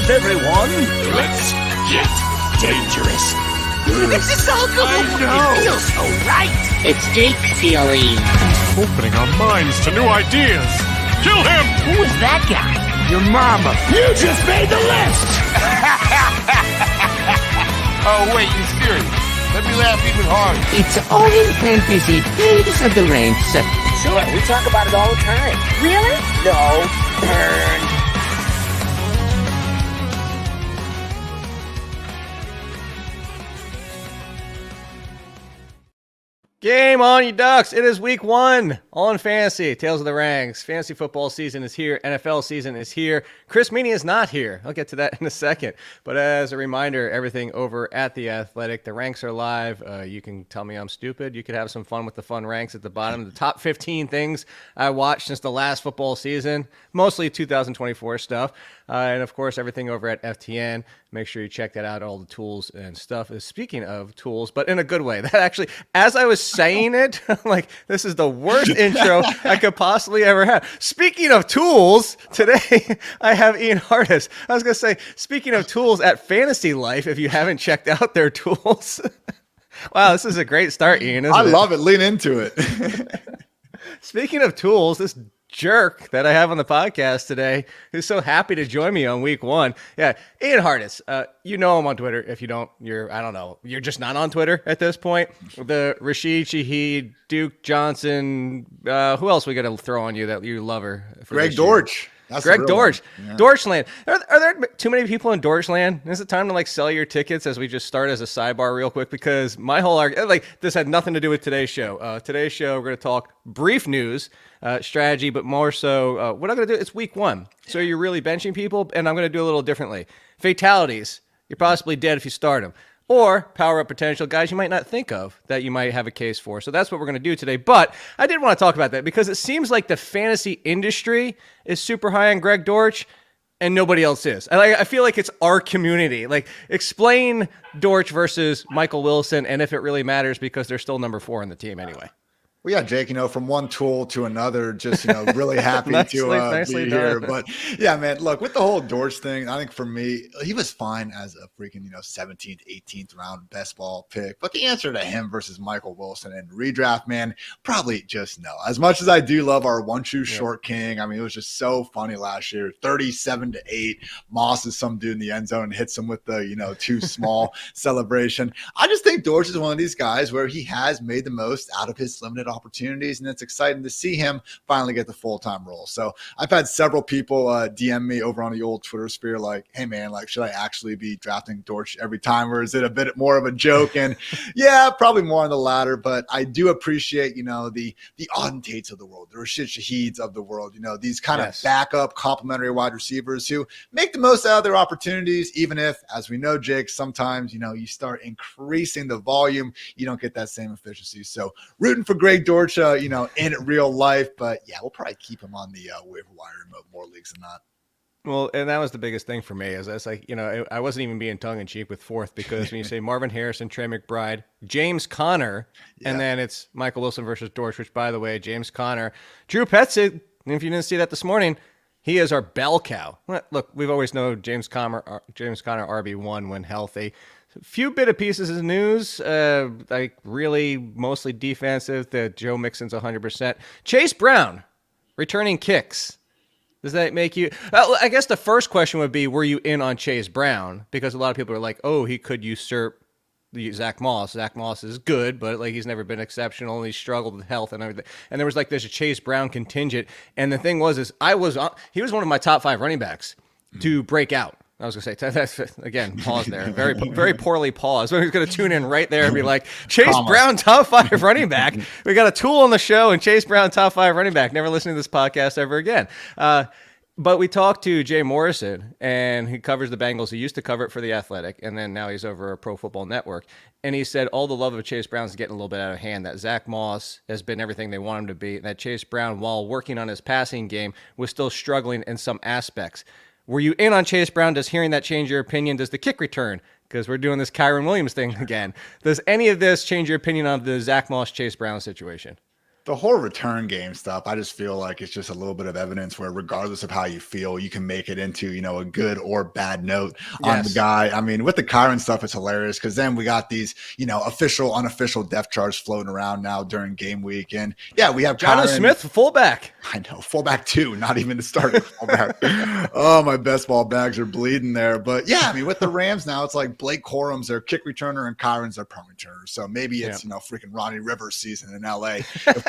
news, everyone. Let's get dangerous. This is so cool. I know. It feels so right. It's Jake feeling. Opening our minds to new ideas. Kill him! Who is that guy? Your mama. You just made the list. Oh, wait, you're serious? Let me laugh even harder. It's all in fantasy. Please of the range. Sure, we talk about it all the time. Really? No. Burn. Game on, you Ducks. It is week 1 on fantasy. Tales of the Ranks. Fantasy football season is here. NFL season is here. Chris Meany is not here. I'll get to that in a second. But as a reminder, everything over at The Athletic. The ranks are live. You can tell me I'm stupid. You could have some fun with the fun ranks at the bottom. The top 15 things I watched since the last football season. Mostly 2024 stuff. And, of course, everything over at FTN. Make sure you check that out. All the tools and stuff. Speaking of tools, but in a good way. That actually, as I was saying it, I'm like, this is the worst intro I could possibly ever have. Speaking of tools, today I have Ian Hartitz. I was going to say, speaking of tools at Fantasy Life, if you haven't checked out their tools. Wow, this is a great start, Ian, isn't it? I love it. Lean into it. Speaking of tools, this jerk that I have on the podcast today who's so happy to join me on week 1. Yeah, Ian Hartitz. You know him on Twitter. If you don't, I don't know. You're just not on Twitter at this point. The Rashid Shaheed, Duke Johnson. Who else we got to throw on you that you love her? Greg Dortch. That's Greg Dortch. Yeah. Dortchland. Are there too many people in Dortchland? Is it time to sell your tickets as we just start as a sidebar real quick? Because my whole argument, this had nothing to do with today's show. Today's show, we're going to talk brief news, strategy, but more so what I'm going to do, it's week 1. So you're really benching people, and I'm going to do a little differently. Fatalities. You're possibly dead if you start them. Or power up potential guys you might not think of that you might have a case for. So that's what we're going to do today. But I did want to talk about that because it seems like the fantasy industry is super high on Greg Dortch and nobody else is. I feel like it's our community. Explain Dortch versus Michael Wilson and if it really matters because they're still number 4 on the team anyway. Well, yeah, Jake, from one tool to another, just, really happy nicely be here. But yeah, man, look, with the whole Dortch thing, I think for me, he was fine as a freaking, 17th, 18th round best ball pick. But the answer to him versus Michael Wilson and redraft, man, probably just no. As much as I do love our one-shoe short king, it was just so funny last year. 37-8, Moss is some dude in the end zone and hits him with the, too small celebration. I just think Dortch is one of these guys where he has made the most out of his limited opportunities, and it's exciting to see him finally get the full-time role. So I've had several people DM me over on the old Twitter sphere hey man, should I actually be drafting Dortch every time, or is it a bit more of a joke? And yeah, probably more on the latter, but I do appreciate the Auden Tates of the world, the Rashid Shaheeds of the world, these kind of backup complementary wide receivers who make the most out of their opportunities, even if, as we know, Jake, sometimes you start increasing the volume, you don't get that same efficiency. So rooting for Greg Dortch, in real life, but yeah, we'll probably keep him on the waiver wire in more leagues than not. Well, and that was the biggest thing for me is that's I wasn't even being tongue in cheek with 4th because when you say Marvin Harrison, Trey McBride, James Conner, and then it's Michael Wilson versus Dortch, which by the way, James Conner, Drew Petzig, if you didn't see that this morning, he is our bell cow. Look, we've always known James Conner RB1 when healthy. Few bit of pieces of news, really mostly defensive. That Joe Mixon's 100%. Chase Brown returning kicks. Does that make you? I guess the first question would be, were you in on Chase Brown? Because a lot of people are like, oh, he could usurp Zach Moss. Zach Moss is good, but he's never been exceptional and he's struggled with health and everything. And there was there's a Chase Brown contingent. And the thing was, he was one of my top 5 running backs to break out. I was going to say, that's, again, pause there. Very very poorly paused. We're going to tune in right there and be like, Chase Brown, top 5 running back. We got a tool on the show, and Chase Brown, top 5 running back. Never listen to this podcast ever again. But we talked to Jay Morrison, and he covers the Bengals. He used to cover it for The Athletic, and then now he's over at Pro Football Network. And he said all the love of Chase Brown is getting a little bit out of hand, that Zach Moss has been everything they want him to be, and that Chase Brown, while working on his passing game, was still struggling in some aspects. Were you in on Chase Brown? Does hearing that change your opinion? Does the kick return? Because we're doing this Kyron Williams thing again. Does any of this change your opinion on the Zach Moss, Chase Brown situation? The whole return game stuff, I just feel like it's just a little bit of evidence where regardless of how you feel, you can make it into, a good or bad note on the guy. I mean, with the Kyron stuff, it's hilarious because then we got these, official, unofficial depth charts floating around now during game week. And yeah, we have Jonnu Smith, fullback. I know, fullback too, not even the starting fullback. Oh, my best ball bags are bleeding there. But yeah, I mean, with the Rams now, it's like Blake Corum's their kick returner and Kyron's their punt returner. So maybe it's, freaking Ronnie Rivers season in LA.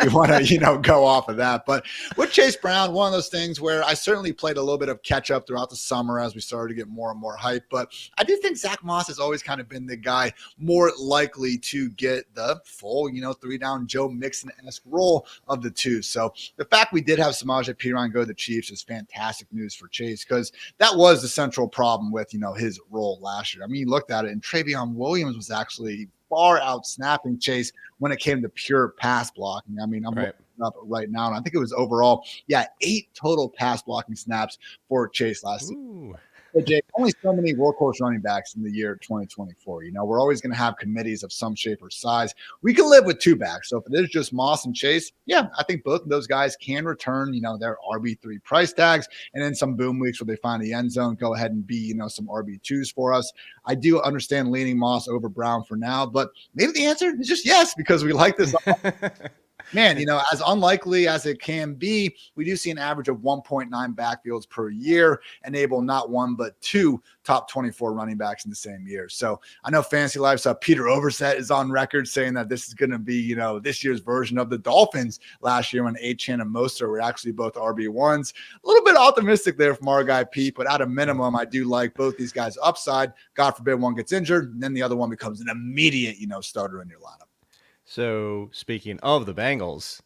We want to, go off of that. But with Chase Brown, one of those things where I certainly played a little bit of catch up throughout the summer as we started to get more and more hype. But I do think Zach Moss has always kind of been the guy more likely to get the full, 3-down Joe Mixon-esque role of the two. So the fact we did have Samaje Perine go to the Chiefs is fantastic news for Chase because that was the central problem with, his role last year. I mean, you looked at it and Travion Williams was actually far out snapping Chase when it came to pure pass blocking. I mean, I'm looking it up right now, and I think it was overall, 8 total pass blocking snaps for Chase last season. Jake, only so many workhorse running backs in the year 2024. We're always going to have committees of some shape or size. We can live with 2 backs. So if it is just Moss and Chase, I think both of those guys can return, their RB3 price tags. And in some boom weeks where they find the end zone, go ahead and be, some RB2s for us. I do understand leaning Moss over Brown for now, but maybe the answer is just yes, because we like this. Man, as unlikely as it can be, we do see an average of 1.9 backfields per year, enable not 1, but 2 top 24 running backs in the same year. So I know Fantasy Life's Peter Overset is on record saying that this is going to be, this year's version of the Dolphins last year when Achane and Mostert were actually both RB1s. A little bit optimistic there from our guy Pete, but at a minimum, I do like both these guys' upside. God forbid one gets injured, and then the other one becomes an immediate, starter in your lineup. So speaking of the Bengals,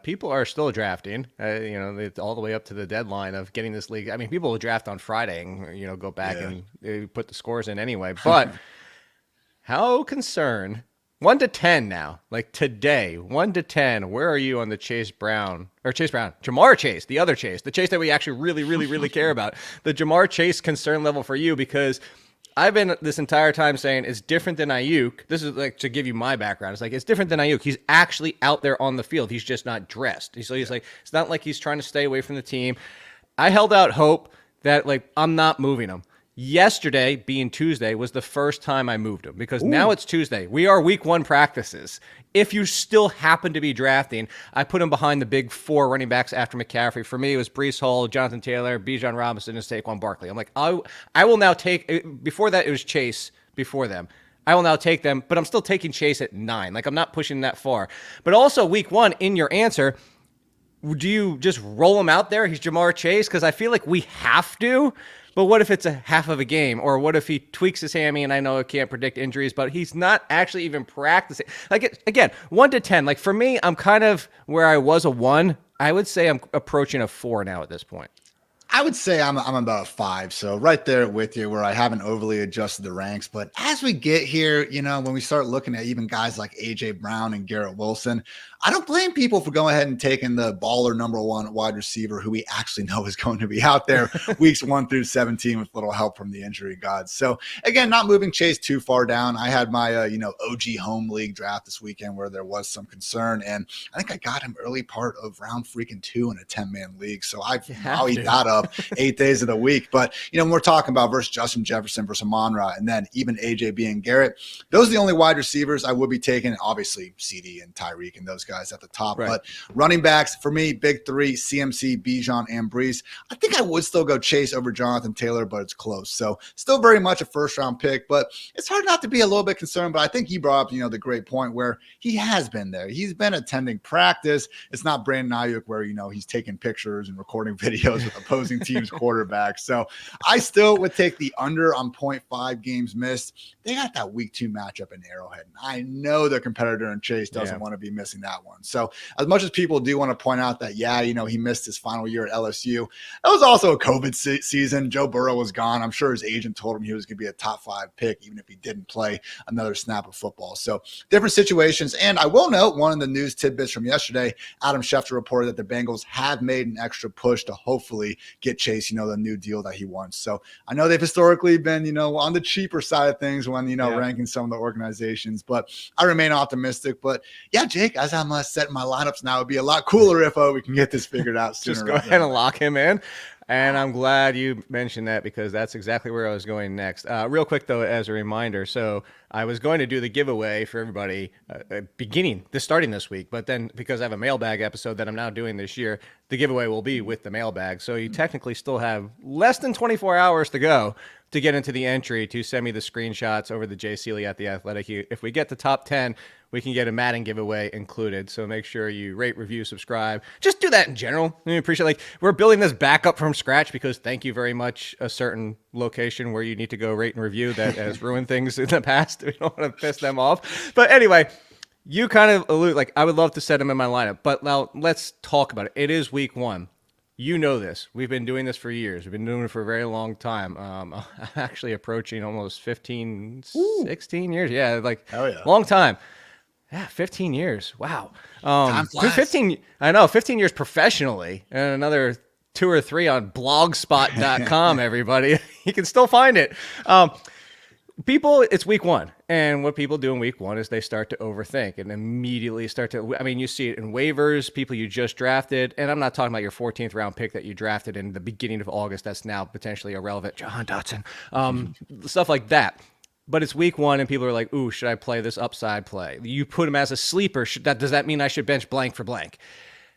people are still drafting, all the way up to the deadline of getting this league. I mean, people will draft on Friday and, go back and put the scores in anyway. But how concerned, 1 to 10 now, like today, 1 to 10, where are you on the Jamar Chase, the other Chase, the Chase that we actually really, really, really care about, the Jamar Chase concern level for you? Because I've been this entire time saying it's different than Ayuk. This is like to give you my background. It's like it's different than Ayuk. He's actually out there on the field. He's just not dressed. So he's like, it's not like he's trying to stay away from the team. I held out hope that I'm not moving him. Yesterday, being Tuesday, was the first time I moved him because now it's Tuesday. We are week 1 practices. If you still happen to be drafting, I put him behind the big 4 running backs after McCaffrey. For me, it was Breece Hall, Jonathan Taylor, Bijan Robinson, and Saquon Barkley. I'm like, I will now take, before that, it was Chase before them. I will now take them, but I'm still taking Chase at 9. I'm not pushing that far. But also, week 1, in your answer, do you just roll him out there? He's Jamar Chase? Because I feel like we have to. But what if it's a half of a game? Or what if he tweaks his hammy? And I know I can't predict injuries, but he's not actually even practicing. Again, 1 to 10. For me, I'm kind of where I was a 1. I would say I'm approaching a 4 now at this point. I would say I'm about a 5. So right there with you where I haven't overly adjusted the ranks. But as we get here, when we start looking at even guys like A.J. Brown and Garrett Wilson, I don't blame people for going ahead and taking the baller number 1 wide receiver who we actually know is going to be out there weeks 1 through 17 with little help from the injury gods. So again, not moving Chase too far down. I had my, OG home league draft this weekend where there was some concern. And I think I got him early part of round freaking 2 in a 10-man league. So I'll eat that up 8 days of the week. But, when we're talking about versus Justin Jefferson versus Amon-Ra and then even AJ being Garrett, those are the only wide receivers I would be taking. Obviously, CD and Tyreek and those guys at the top. Right. But running backs, for me, big 3, CMC, Bijan, and Breece. I think I would still go Chase over Jonathan Taylor, but it's close. So still very much a first-round pick. But it's hard not to be a little bit concerned. But I think you brought up, the great point where he has been there. He's been attending practice. It's not Brandon Ayuk where, he's taking pictures and recording videos with opposing teams' quarterbacks. So I still would take the under on 0.5 games missed. They got that week 2 matchup in Arrowhead. And I know their competitor in Chase doesn't want to be missing that one. So as much as people do want to point out that, he missed his final year at LSU, that was also a COVID season. Joe Burrow was gone. I'm sure his agent told him he was going to be a top 5 pick, even if he didn't play another snap of football. So different situations. And I will note one of the news tidbits from yesterday, Adam Schefter reported that the Bengals have made an extra push to hopefully get Chase, the new deal that he wants. So I know they've historically been, on the cheaper side of things when, ranking some of the organizations, but I remain optimistic. But yeah, Jake, as I'm setting my lineups now, it'd be a lot cooler if we can get this figured out sooner. Just go ahead and lock him in. And I'm glad you mentioned that because that's exactly where I was going next. Real quick, though, as a reminder. So I was going to do the giveaway for everybody starting this week. But then because I have a mailbag episode that I'm now doing this year, the giveaway will be with the mailbag. So you technically still have less than 24 hours to go to get into the entry to send me the screenshots over the Jay Seeley at The Athletic. If we get the top 10, we can get a Madden giveaway included. So make sure you rate, review, subscribe. Just do that in general. I appreciate we're building this back up from scratch because thank you very much. A certain location where you need to go rate and review that has ruined things in the past. We don't want to piss them off. But anyway, you kind of allude, I would love to set him in my lineup. But now let's talk about it. It is week 1. You know this. We've been doing this for years. We've been doing it for a very long time. I'm actually approaching almost 15, 16 years. Yeah, hell yeah. Long time. Yeah, 15 years. Wow. Time flies. 15 years professionally and another 2 or 3 on blogspot.com, everybody. You can still find it. It's week 1. And what people do in week 1 is they start to overthink and immediately you see it in waivers, people you just drafted. And I'm not talking about your 14th round pick that you drafted in the beginning of August. That's now potentially irrelevant. John Dotson, stuff like that. But it's week 1 and people are like, ooh, should I play this upside play? You put him as a sleeper. Does that mean I should bench blank for blank?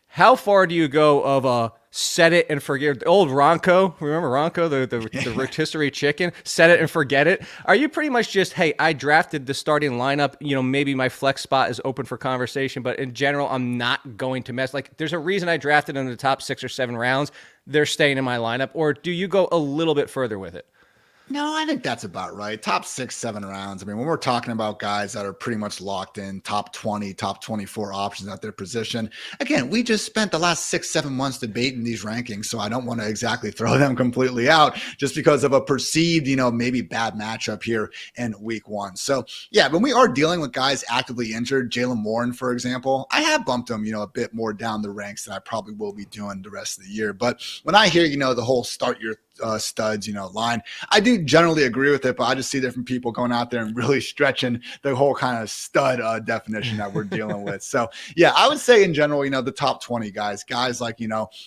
How far do you go of a set it and forget? Old Ronco, remember Ronco, the rotisserie chicken? Set it and forget it. Are you pretty much just, hey, I drafted the starting lineup. Maybe my flex spot is open for conversation, but in general, I'm not going to mess. There's a reason I drafted in the top 6 or 7 rounds. They're staying in my lineup. Or do you go a little bit further with it? No, I think that's about right. Top 6, 7 rounds. I mean, when we're talking about guys that are pretty much locked in, top 20, top 24 options at their position, again, we just spent the last 6, 7 months debating these rankings, so I don't want to exactly throw them completely out just because of a perceived, maybe bad matchup here in week 1. So, yeah, when we are dealing with guys actively injured, Jalen Warren, for example, I have bumped him, a bit more down the ranks than I probably will be doing the rest of the year. But when I hear, the whole start your studs, line, I do generally agree with it, but I just see different people going out there and really stretching the whole kind of stud definition that we're dealing with. So yeah, I would say in general, the top 20 guys like,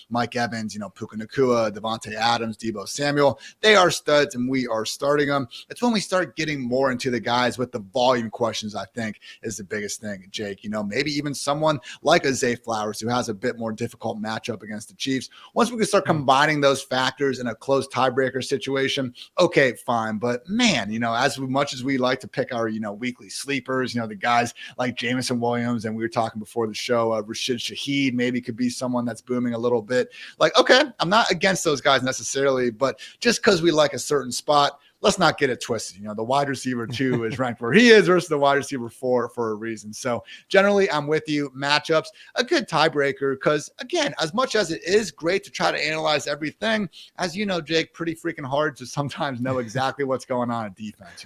Mike Evans, Puka Nacua, Devontae Adams, Deebo Samuel, they are studs and we are starting them. It's when we start getting more into the guys with the volume questions, I think is the biggest thing, Jake. Maybe even someone like a Zay Flowers who has a bit more difficult matchup against the Chiefs. Once we can start combining those factors in a close tiebreaker situation, okay, fine. But man, as much as we like to pick our, weekly sleepers, the guys like Jameson Williams, and we were talking before the show, Rashid Shaheed maybe could be someone that's booming a little bit. Okay, I'm not against those guys necessarily, but just because we like a certain spot, let's not get it twisted. The wide receiver 2 is ranked where he is versus the wide receiver 4 for a reason. So generally, I'm with you. Matchups, a good tiebreaker, because again, as much as it is great to try to analyze everything, as you know, Jake, pretty freaking hard to sometimes know exactly what's going on at defense.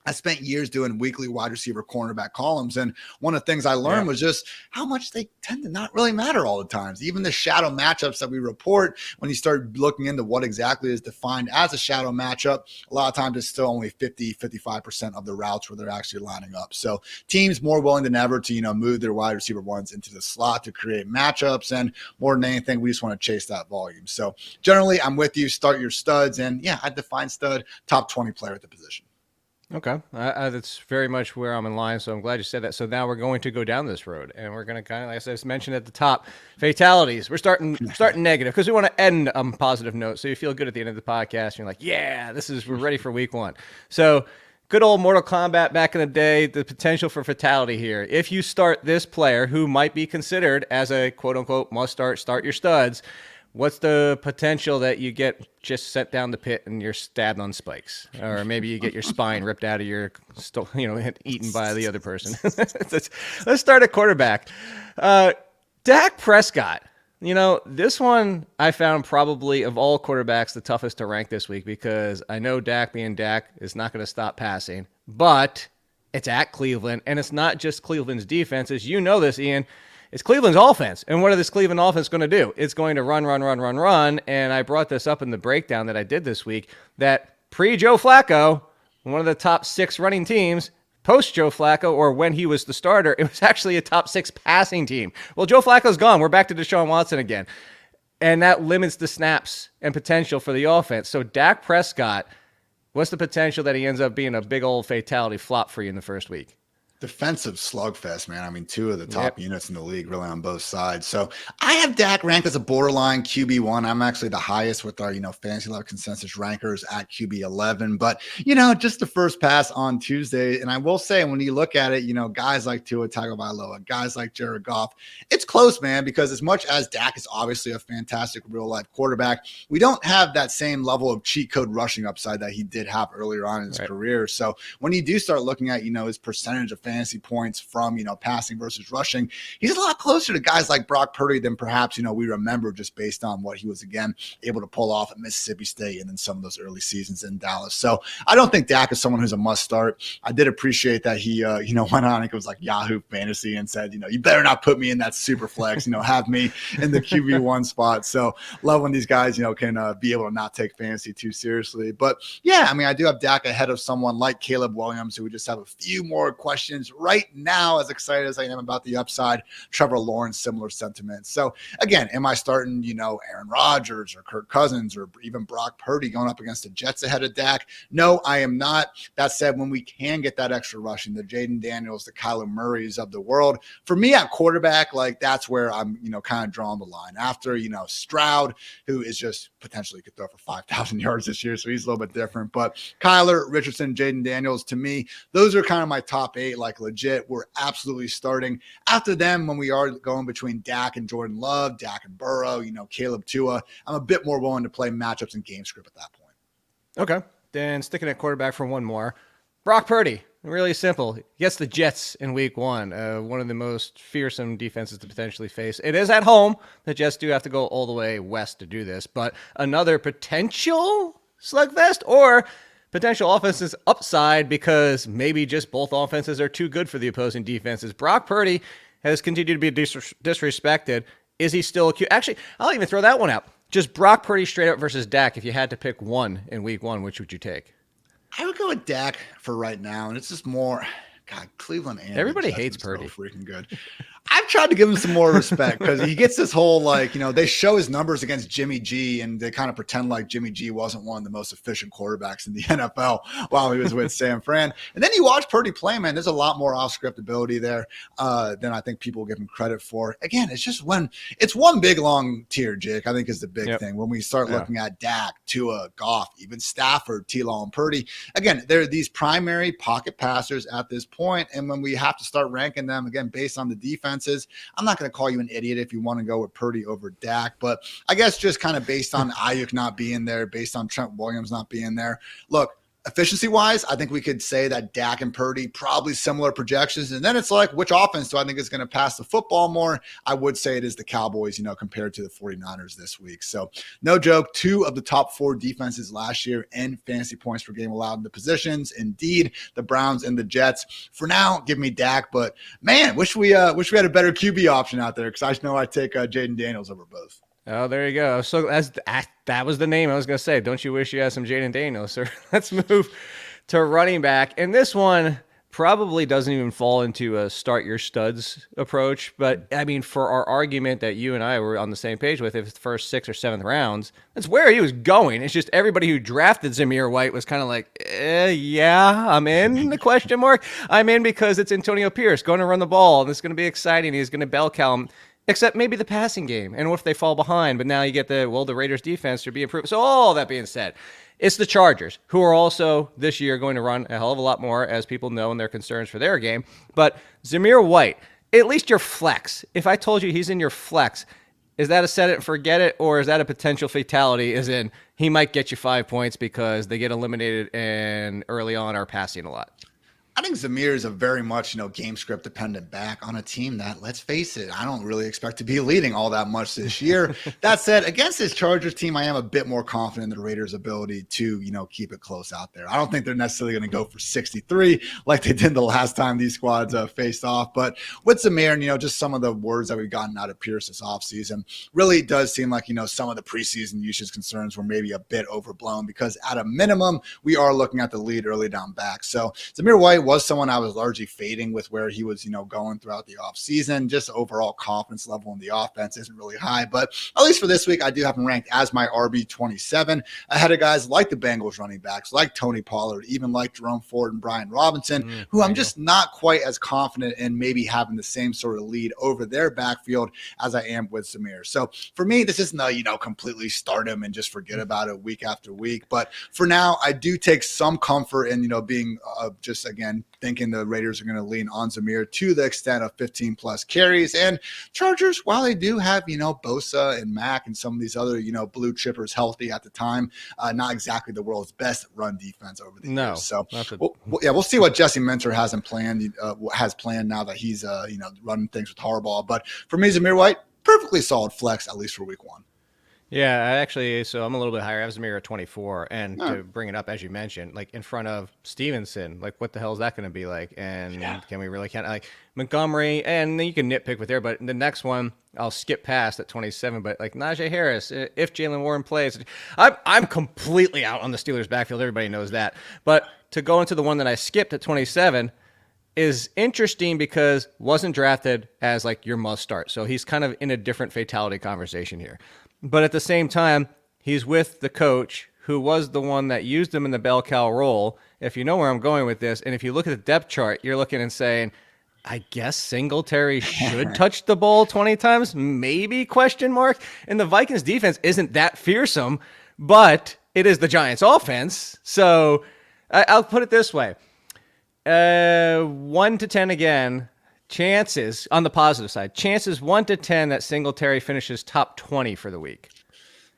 I spent years doing weekly wide receiver cornerback columns. And one of the things I learned was just how much they tend to not really matter all the times. Even the shadow matchups that we report, when you start looking into what exactly is defined as a shadow matchup, a lot of times it's still only 55% of the routes where they're actually lining up. So teams more willing than ever to, move their wide receiver ones into the slot to create matchups. And more than anything, we just want to chase that volume. So generally, I'm with you. Start your studs. And yeah, I define stud, top 20 player at the position. Okay. That's very much where I'm in line, so I'm glad you said that. So now we're going to go down this road, and we're going to kind of, like I just mentioned at the top, fatalities. We're starting negative because we want to end on a positive note, so you feel good at the end of the podcast. And you're like, yeah, we're ready for week 1. So good old Mortal Kombat back in the day, the potential for fatality here. If you start this player who might be considered as a quote-unquote start your studs, what's the potential that you get just sent down the pit and you're stabbed on spikes? Or maybe you get your spine ripped out of your, eaten by the other person. Let's start at quarterback. Dak Prescott. This one I found probably of all quarterbacks the toughest to rank this week because I know Dak being Dak is not going to stop passing, but it's at Cleveland, and it's not just Cleveland's defense. As you know this, Ian, It's Cleveland's offense. And what is this Cleveland offense going to do? It's going to run. And I brought this up in the breakdown that I did this week, that pre-Joe Flacco, one of the top 6 running teams, post-Joe Flacco, or when he was the starter, it was actually a top 6 passing team. Well, Joe Flacco's gone. We're back to Deshaun Watson again. And that limits the snaps and potential for the offense. So Dak Prescott, what's the potential that he ends up being a big old fatality flop for you in the first week? Defensive slugfest, man. I mean, 2 of the top units in the league really on both sides. So I have Dak ranked as a borderline QB1. I'm actually the highest with our, fantasy level consensus rankers at QB11. But, just the first pass on Tuesday. And I will say, when you look at it, guys like Tua Tagovailoa, guys like Jared Goff, it's close, man, because as much as Dak is obviously a fantastic real life quarterback, we don't have that same level of cheat code rushing upside that he did have earlier on in his career. So when you do start looking at, his percentage of fantasy points from, passing versus rushing, he's a lot closer to guys like Brock Purdy than perhaps, we remember, just based on what he was, again, able to pull off at Mississippi State and then some of those early seasons in Dallas. So I don't think Dak is someone who's a must start. I did appreciate that he, went on, I think it was like Yahoo Fantasy, and said, you better not put me in that super flex, have me in the QB1 spot. So love when these guys, can be able to not take fantasy too seriously. But yeah, I mean, I do have Dak ahead of someone like Caleb Williams, who we just have a few more questions right now, as excited as I am about the upside. Trevor Lawrence, similar sentiment. So again, am I starting, Aaron Rodgers or Kirk Cousins or even Brock Purdy going up against the Jets ahead of Dak? No, I am not. That said, when we can get that extra rushing, the Jaden Daniels, the Kyler Murrays of the world, for me at quarterback, like that's where I'm, kind of drawing the line. After, Stroud, who is just potentially could throw for 5,000 yards this year, so he's a little bit different. But Kyler, Richardson, Jaden Daniels, to me, those are kind of my top 8, like legit. We're absolutely starting. After them, when we are going between Dak and Jordan Love, Dak and Burrow, Caleb Tua, I'm a bit more willing to play matchups and game script at that point. Okay. Then sticking at quarterback for one more. Brock Purdy. Really simple. He gets the Jets in week 1, one of the most fearsome defenses to potentially face. It is at home. The Jets do have to go all the way west to do this, but another potential slugfest, or potential offenses upside because maybe just both offenses are too good for the opposing defenses. Brock Purdy has continued to be disrespected. Is he still acute? Actually, I'll even throw that one out. Just Brock Purdy straight up versus Dak. If you had to pick one in week 1, which would you take? I would go with Dak for right now. And it's just more, God, Cleveland and everybody hates Purdy. So freaking good. I've tried to give him some more respect because he gets this whole, they show his numbers against Jimmy G, and they kind of pretend like Jimmy G wasn't one of the most efficient quarterbacks in the NFL while he was with San Fran. And then you watch Purdy play, man, there's a lot more off-script ability there than I think people give him credit for. Again, it's just when it's one big long tier, Jake, I think is the big thing. When we start looking at Dak, Tua, Goff, even Stafford, T-Law, and Purdy, again, they're these primary pocket passers at this point. And when we have to start ranking them, again, based on the defenses, I'm not going to call you an idiot if you want to go with Purdy over Dak, but I guess just kind of based on Ayuk not being there, based on Trent Williams not being there. Look, efficiency-wise, I think we could say that Dak and Purdy, probably similar projections. And then it's like, which offense do I think is going to pass the football more? I would say it is the Cowboys, compared to the 49ers this week. So no joke, 2 of the top 4 defenses last year in fantasy points per game allowed in the positions. Indeed, the Browns and the Jets. For now, give me Dak, but man, wish we had a better QB option out there, because I know I'd take Jaden Daniels over both. Oh, there you go. So that was the name I was going to say. Don't you wish you had some Jaden Daniels? So let's move to running back. And this one probably doesn't even fall into a start your studs approach. But, I mean, for our argument that you and I were on the same page with, if it's the first 6th or 7th rounds, that's where he was going. It's just everybody who drafted Zamir White was kind of like, yeah, I'm in, the question mark. I'm in because it's Antonio Pierce going to run the ball, and it's going to be exciting. He's going to bell cow him. Except maybe the passing game. And what if they fall behind? But now you get the Raiders defense to be improved. So all that being said, it's the Chargers, who are also this year going to run a hell of a lot more, as people know, and their concerns for their game. But Zamir White, at least your flex. If I told you he's in your flex, is that a set it and forget it? Or is that a potential fatality, as in he might get you 5 points because they get eliminated and early on are passing a lot? I think Zamir is a very much, game script dependent back on a team that, let's face it, I don't really expect to be leading all that much this year. That said, against this Chargers team, I am a bit more confident in the Raiders' ability to, keep it close out there. I don't think they're necessarily going to go for 63 like they did the last time these squads faced off. But with Zamir and, just some of the words that we've gotten out of Pierce this offseason, really does seem like, some of the preseason usage concerns were maybe a bit overblown, because at a minimum, we are looking at the lead early down back. So Zamir White was someone I was largely fading with where he was, going throughout the offseason. Just overall confidence level in the offense isn't really high. But at least for this week, I do have him ranked as my RB27 ahead of guys like the Bengals running backs, like Tony Pollard, even like Jerome Ford and Brian Robinson, who I'm just not quite as confident in maybe having the same sort of lead over their backfield as I am with Zamir. So for me, this isn't a, completely start him and just forget about it week after week. But for now, I do take some comfort in, being just, again, thinking the Raiders are going to lean on Zamir to the extent of 15 plus carries. And Chargers, while they do have, Bosa and Mack and some of these other, blue chippers healthy at the time, not exactly the world's best run defense over the years. So we'll see what Jesse Minter has planned now that he's, running things with Harbaugh. But for me, Zamir White, perfectly solid flex, at least for week one. Yeah, so I'm a little bit higher. I have Zamir at 24, and to bring it up, as you mentioned, like in front of Stevenson, like what the hell is that going to be like? And can we really count like Montgomery? And then you can nitpick with there, but the next one I'll skip past at 27. But like Najee Harris, if Jalen Warren plays, I'm completely out on the Steelers' backfield. Everybody knows that. But to go into the one that I skipped at 27 is interesting because wasn't drafted as like your must start, so he's kind of in a different fatality conversation here. But at the same time, he's with the coach who was the one that used him in the bell cow role, if you know where I'm going with this. And if you look at the depth chart, you're looking and saying, I guess Singletary should touch the ball 20 times, maybe, question mark. And the Vikings defense isn't that fearsome, but it is the Giants offense. So I'll put it this way. 1 to 10 again. Chances, on the positive side, chances 1 to 10 that Singletary finishes top 20 for the week.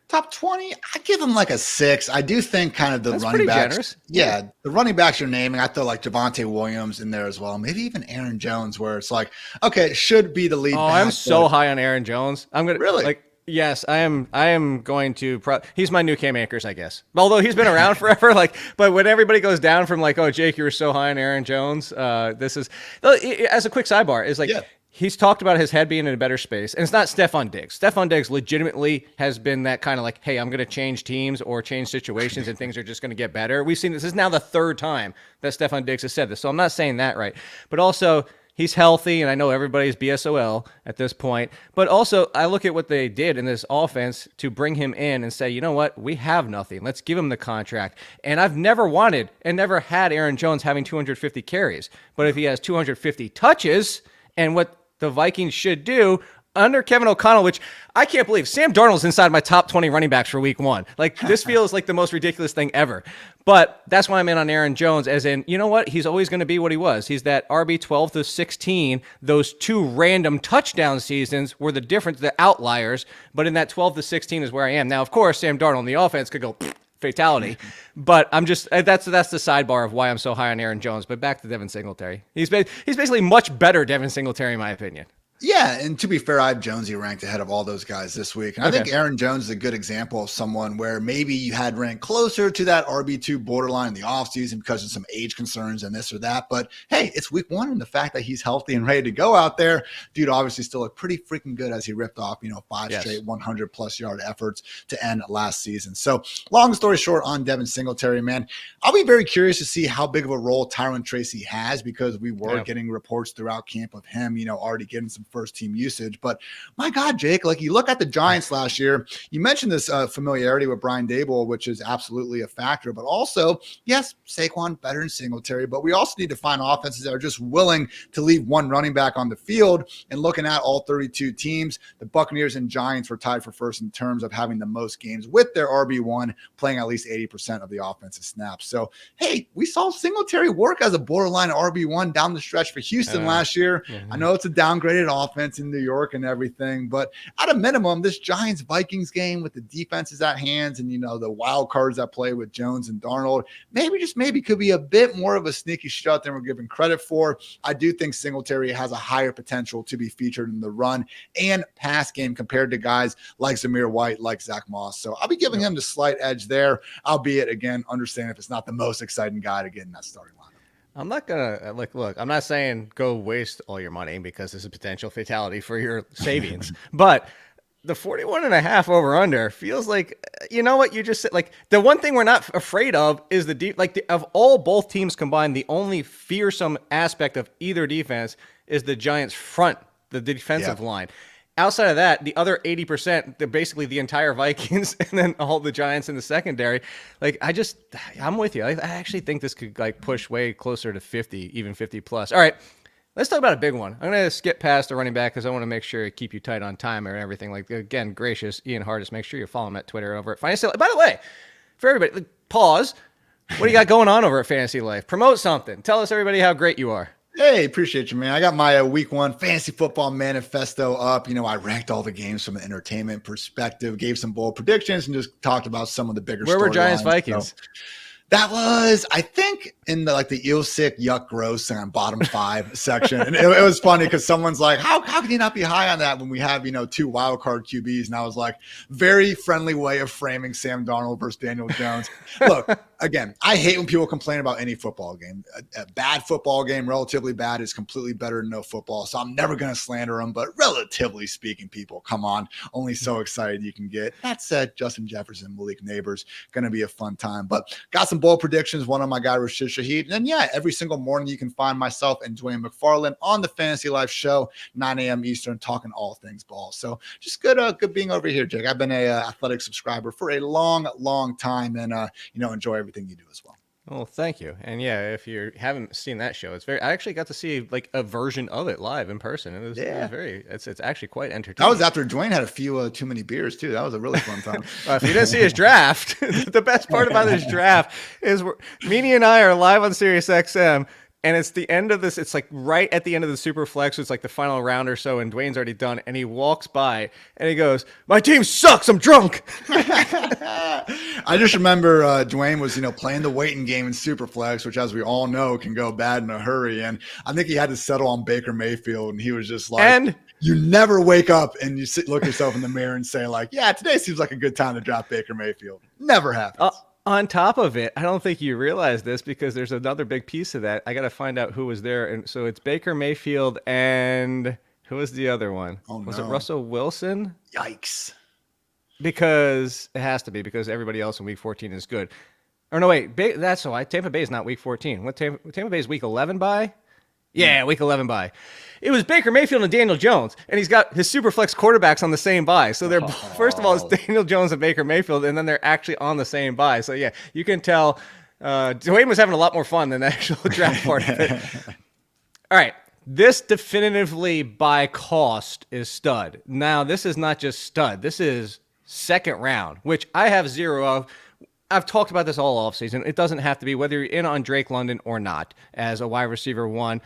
Top 20, I give him like a 6. I do think kind of That's running backs. Generous. Yeah, the running backs you're naming, I throw like Javonte Williams in there as well. Maybe even Aaron Jones, where it's like, okay, should be the lead back. I'm so high on Aaron Jones. I'm gonna really. Yes, I am going to. He's my new Cam Akers, I guess. Although he's been around forever. But when everybody goes down from like, oh, Jake, you were so high on Aaron Jones. This is as a quick sidebar is like he's talked about his head being in a better space, and it's not Stephon Diggs. Stephon Diggs legitimately has been that kind of like, hey, I'm going to change teams or change situations, and things are just going to get better. We've seen this is now the third time that Stephon Diggs has said this, so I'm not saying that right, but also. He's healthy, and I know everybody's BSOL at this point. But also, I look at what they did in this offense to bring him in and say, you know what? We have nothing. Let's give him the contract. And I've never wanted and never had Aaron Jones having 250 carries. But if he has 250 touches, and what the Vikings should do under Kevin O'Connell, which I can't believe, Sam Darnold's inside my top 20 running backs for week one. Like, this feels like the most ridiculous thing ever. But that's why I'm in on Aaron Jones, as in, you know what? He's always going to be what he was. He's that RB 12 to 16. Those 2 random touchdown seasons were the difference, the outliers. But in that 12 to 16 is where I am. Now, of course, Sam Darnold in the offense could go fatality. But I'm just, that's the sidebar of why I'm so high on Aaron Jones. But back to Devin Singletary. He's basically much better Devin Singletary, in my opinion. Yeah, and to be fair, I have Jonesy ranked ahead of all those guys this week. And I think Aaron Jones is a good example of someone where maybe you had ranked closer to that RB2 borderline in the offseason because of some age concerns and this or that. But hey, it's week one, and the fact that he's healthy and ready to go out there, dude obviously still looked pretty freaking good as he ripped off, 5 straight 100-plus yard efforts to end last season. So long story short on Devin Singletary, man, I'll be very curious to see how big of a role Tyron Tracy has, because we were getting reports throughout camp of him, already getting some first team usage. But my God, Jake, like you look at the Giants last year, you mentioned this familiarity with Brian Daboll, which is absolutely a factor, but also, yes, Saquon better than Singletary, but we also need to find offenses that are just willing to leave one running back on the field. And looking at all 32 teams, the Buccaneers and Giants were tied for first in terms of having the most games with their RB1 playing at least 80% of the offensive snaps. So, hey, we saw Singletary work as a borderline RB1 down the stretch for Houston last year. I know it's a downgraded offense in New York and everything. But at a minimum, this Giants-Vikings game with the defenses at hands and, the wild cards that play with Jones and Darnold, maybe could be a bit more of a sneaky shut than we're giving credit for. I do think Singletary has a higher potential to be featured in the run and pass game compared to guys like Zamir White, like Zach Moss. So I'll be giving him the slight edge there, albeit, again, understand if it's not the most exciting guy to get in that starting lineup. I'm not gonna look, I'm not saying go waste all your money because there's a potential fatality for your savings, but the 41.5 over under feels like, what you just said, like the one thing we're not afraid of is of all both teams combined, the only fearsome aspect of either defense is the Giants front, the defensive line. Outside of that, the other 80%, they're basically the entire Vikings and then all the Giants in the secondary. I'm with you. I actually think this could push way closer to 50, even 50 plus. All right, let's talk about a big one. I'm going to skip past the running back because I want to make sure I keep you tight on time and everything. Again, gracious Ian Hartitz, make sure you follow him at Twitter over at Fantasy Life. By the way, for everybody, pause. What do you got going on over at Fantasy Life? Promote something. Tell us, everybody, how great you are. Hey, appreciate you, man. I got my week 1 fantasy football manifesto up. I ranked all the games from an entertainment perspective, gave some bold predictions, and just talked about some of the bigger Where were Giants storylines. Vikings? So, that was, I think, in the eel sick, yuck, gross, and bottom 5 section. And it was funny because someone's like, how can you not be high on that when we have, 2 wild card QBs? And I was like, very friendly way of framing Sam Darnold versus Daniel Jones. Look, again, I hate when people complain about any football game. A bad football game, relatively bad, is completely better than no football. So I'm never going to slander them. But relatively speaking, people, come on. Only so excited you can get. That said, Justin Jefferson, Malik Neighbors, going to be a fun time. But got some bold predictions. One on my guy, Rashid Shaheed. And then, every single morning you can find myself and Dwayne McFarland on the Fantasy Life show, 9 a.m. Eastern, talking all things ball. So just good being over here, Jake. I've been a athletic subscriber for a long time and, enjoy everything you do as well. Well, thank you. And if you haven't seen that show, I actually got to see a version of it live in person. It was it's actually quite entertaining. That was after Dwayne had a few too many beers too. That was a really fun time. If you didn't see his draft, the best part about his draft is Meanie and I are live on Sirius XM. And it's the end of this. It's right at the end of the super flex. It's the final round or so, and Dwayne's already done. And he walks by and he goes, "My team sucks. I'm drunk." I just remember Dwayne was, playing the waiting game in super flex, which, as we all know, can go bad in a hurry. And I think he had to settle on Baker Mayfield, and he was just like, and you never wake up and you look yourself in the mirror and say today seems like a good time to draft Baker Mayfield. Never happens. On top of it, I don't think you realize this because there's another big piece of that. I got to find out who was there. And so it's Baker Mayfield and who was the other one? Was it Russell Wilson? Yikes. Because it has to be because everybody else in week 14 is good. Or no, wait, that's why Tampa Bay is not week 14. What Tampa Bay is week 11 bye? Yeah, week 11 bye. It was Baker Mayfield and Daniel Jones, and he's got his super flex quarterbacks on the same bye. So they're first of all, it's Daniel Jones and Baker Mayfield, and then they're actually on the same bye. So you can tell Dwayne was having a lot more fun than the actual draft part of it. All right, this definitively by cost is stud. Now, this is not just stud. This is second round, which I have 0 of. I've talked about this all offseason. It doesn't have to be whether you're in on Drake London or not as a wide receiver 1.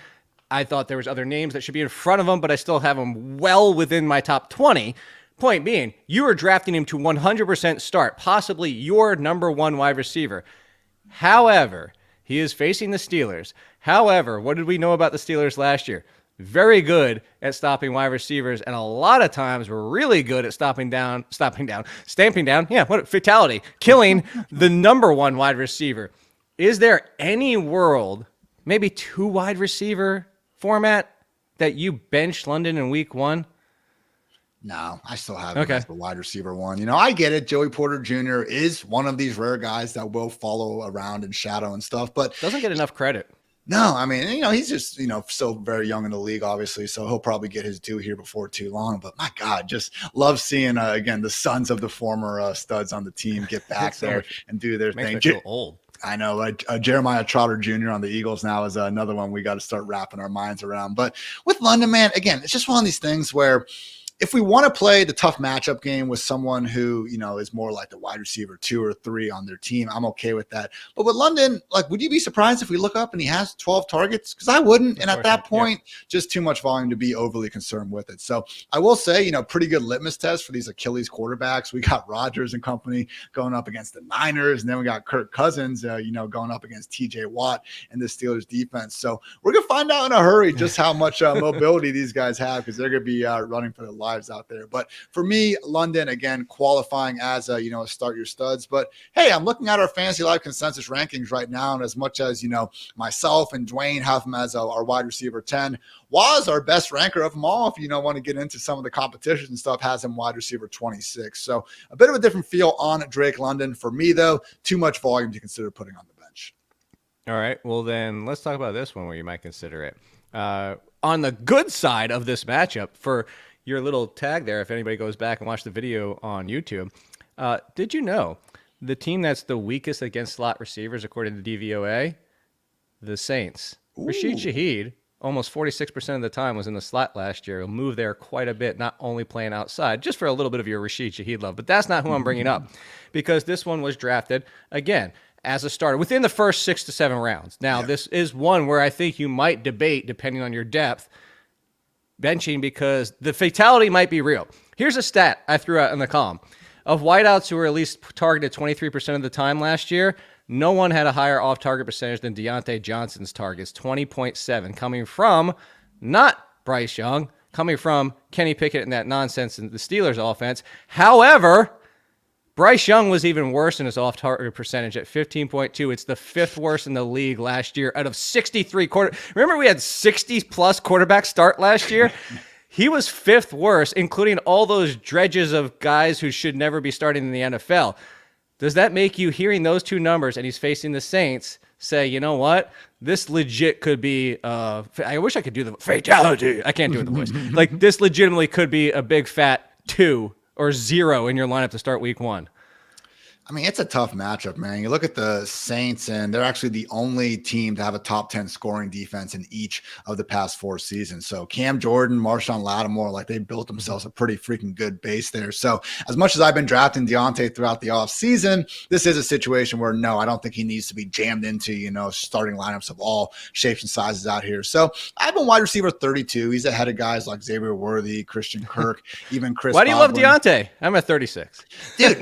I thought there was other names that should be in front of him, but I still have him well within my top 20. Point being, you are drafting him to 100% start, possibly your number 1 wide receiver. However, he is facing the Steelers. However, what did we know about the Steelers last year? Very good at stopping wide receivers, and a lot of times we're really good at stamping down, fatality, killing the number 1 wide receiver. Is there any world, maybe 2 wide receiver format, that you bench London in week 1? No, I still have him as the wide receiver 1. I get it. Joey Porter Jr. is one of these rare guys that will follow around and shadow and stuff, but doesn't get enough credit. No, I mean, he's just, still very young in the league, obviously, so he'll probably get his due here before too long. But my God, just love seeing, again, the sons of the former studs on the team get back there and do their thing. Makes me feel old. I know. Jeremiah Trotter Jr. on the Eagles now is another one we got to start wrapping our minds around. But with London, man, again, it's just one of these things where if we want to play the tough matchup game with someone who, is more like the wide receiver 2 or 3 on their team, I'm okay with that. But with London, like, would you be surprised if we look up and he has 12 targets? Because I wouldn't. And at that point, just too much volume to be overly concerned with it. So I will say, pretty good litmus test for these Achilles quarterbacks. We got Rodgers and company going up against the Niners. And then we got Kirk Cousins, going up against TJ Watt and the Steelers defense. So we're going to find out in a hurry just how much mobility these guys have, because they're going to be running for their lives out there. But for me, London, again, qualifying as a start your studs. But hey, I'm looking at our Fantasy Live consensus rankings right now, and as much as myself and Dwayne have him as our wide receiver 10, was our best ranker of them all. If want to get into some of the competition and stuff, has him wide receiver 26. So a bit of a different feel on Drake London. For me, though, too much volume to consider putting on the bench. All right, well then let's talk about this one where you might consider it. On the good side of this matchup, for your little tag there, if anybody goes back and watch the video on YouTube, did you know the team that's the weakest against slot receivers, according to DVOA, the Saints? Ooh. Rashid Shaheed, almost 46% of the time, was in the slot last year. He'll move there quite a bit, not only playing outside, just for a little bit of your Rashid Shaheed love. But that's not who I'm bringing up, because this one was drafted, again, as a starter within the first 6 to 7 rounds. Now, This is one where I think you might debate, depending on your depth, benching, because the fatality might be real. Here's a stat I threw out in the column. Of wideouts who were at least targeted 23% of the time last year, no one had a higher off-target percentage than Diontae Johnson's targets, 20.7, coming from not Bryce Young, coming from Kenny Pickett and that nonsense in the Steelers offense. However, Bryce Young was even worse in his off-target percentage at 15.2. It's the 5th worst in the league last year out of 63 Remember we had 60-plus quarterbacks start last year? He was 5th worst, including all those dredges of guys who should never be starting in the NFL. Does that make you, hearing those two numbers, and he's facing the Saints, say, you know what? This legit could be, I wish I could do the fatality. I can't do it in the voice. Like, this legitimately could be a big fat 2 or 0 in your lineup to start week 1. I mean, it's a tough matchup, man. You look at the Saints, and they're actually the only team to have a top 10 scoring defense in each of the past 4 seasons. So Cam Jordan, Marshawn Lattimore, like, they built themselves a pretty freaking good base there. So as much as I've been drafting Diontae throughout the offseason, this is a situation where, no, I don't think he needs to be jammed into, starting lineups of all shapes and sizes out here. So I've been wide receiver 32. He's ahead of guys like Xavier Worthy, Christian Kirk, even Chris Why do you love Godwin. Diontae? I'm at 36. Dude.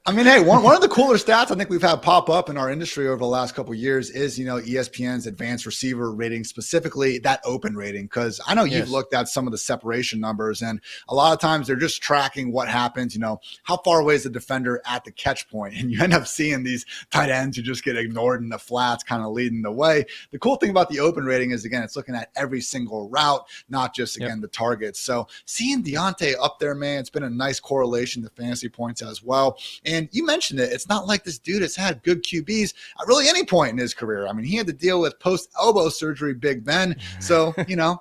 I mean, hey, one of the cooler stats I think we've had pop up in our industry over the last couple of years is, ESPN's advanced receiver rating, specifically that open rating. Because I know you've looked at some of the separation numbers, and a lot of times they're just tracking what happens, how far away is the defender at the catch point? And you end up seeing these tight ends who just get ignored in the flats, kind of leading the way. The cool thing about the open rating is, again, it's looking at every single route, not just, again, the targets. So seeing Diontae up there, man, it's been a nice correlation to fantasy points as well. And you mentioned it. It's not like this dude has had good QBs at really any point in his career. I mean, he had to deal with post-elbow surgery Big Ben. So,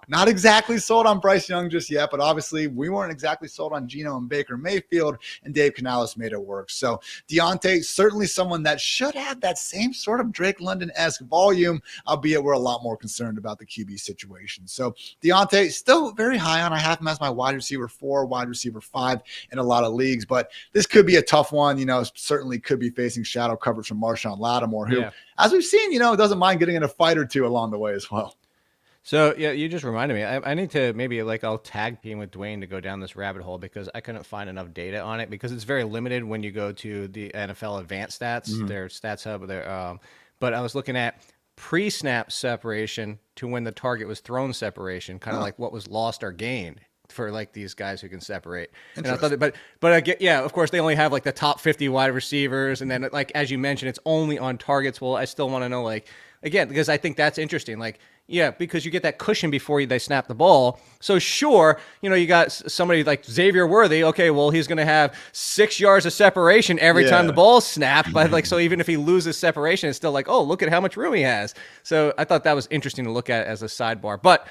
not exactly sold on Bryce Young just yet, but obviously we weren't exactly sold on Geno and Baker Mayfield, and Dave Canales made it work. So Diontae, certainly someone that should have that same sort of Drake London-esque volume, albeit we're a lot more concerned about the QB situation. So Diontae, still very high on. I have him as my wide receiver 4, wide receiver 5 in a lot of leagues, but this could be a tough one. Certainly could be facing shadow coverage from Marshawn Lattimore, who, as we've seen, doesn't mind getting in a fight or two along the way as well. So, yeah, you just reminded me. I need to maybe, I'll tag team with Dwayne to go down this rabbit hole, because I couldn't find enough data on it, because it's very limited when you go to the NFL advanced stats, their stats hub. But I was looking at pre-snap separation to when the target was thrown separation, kind of like what was lost or gained for these guys who can separate. And I thought but I get, of course they only have the top 50 wide receivers, and then as you mentioned, it's only on targets. Well, I still want to know, again, because I think that's interesting. Because you get that cushion before they snap the ball. So sure, you got somebody like Xavier Worthy. Okay, well, he's going to have 6 yards of separation every time the ball's snapped. But so even if he loses separation, it's still oh, look at how much room he has. So I thought that was interesting to look at as a sidebar. But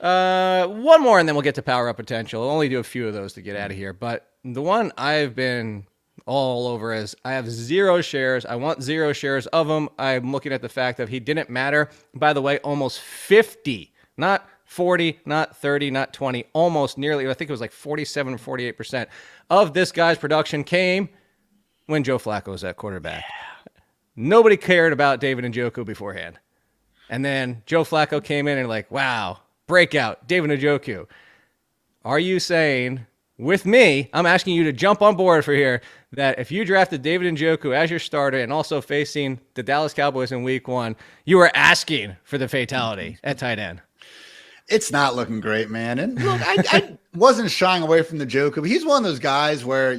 one more, and then we'll get to power up potential. I'll only do a few of those to get out of here. But the one I've been all over is I have 0 shares. I want 0 shares of him. I'm looking at the fact that he didn't matter. By the way, almost 50, not 40, not 30, not 20, almost nearly, I think it was like 47 or 48% of this guy's production came when Joe Flacco was at quarterback. Yeah. Nobody cared about David Njoku beforehand. And then Joe Flacco came in and like, wow, breakout, David Njoku. Are you saying, with me, I'm asking you to jump on board for here, that if you drafted David Njoku as your starter and also facing the Dallas Cowboys in week 1, you were asking for the fatality at tight end? It's not looking great, man. And look, I wasn't shying away from the Njoku, but he's one of those guys where,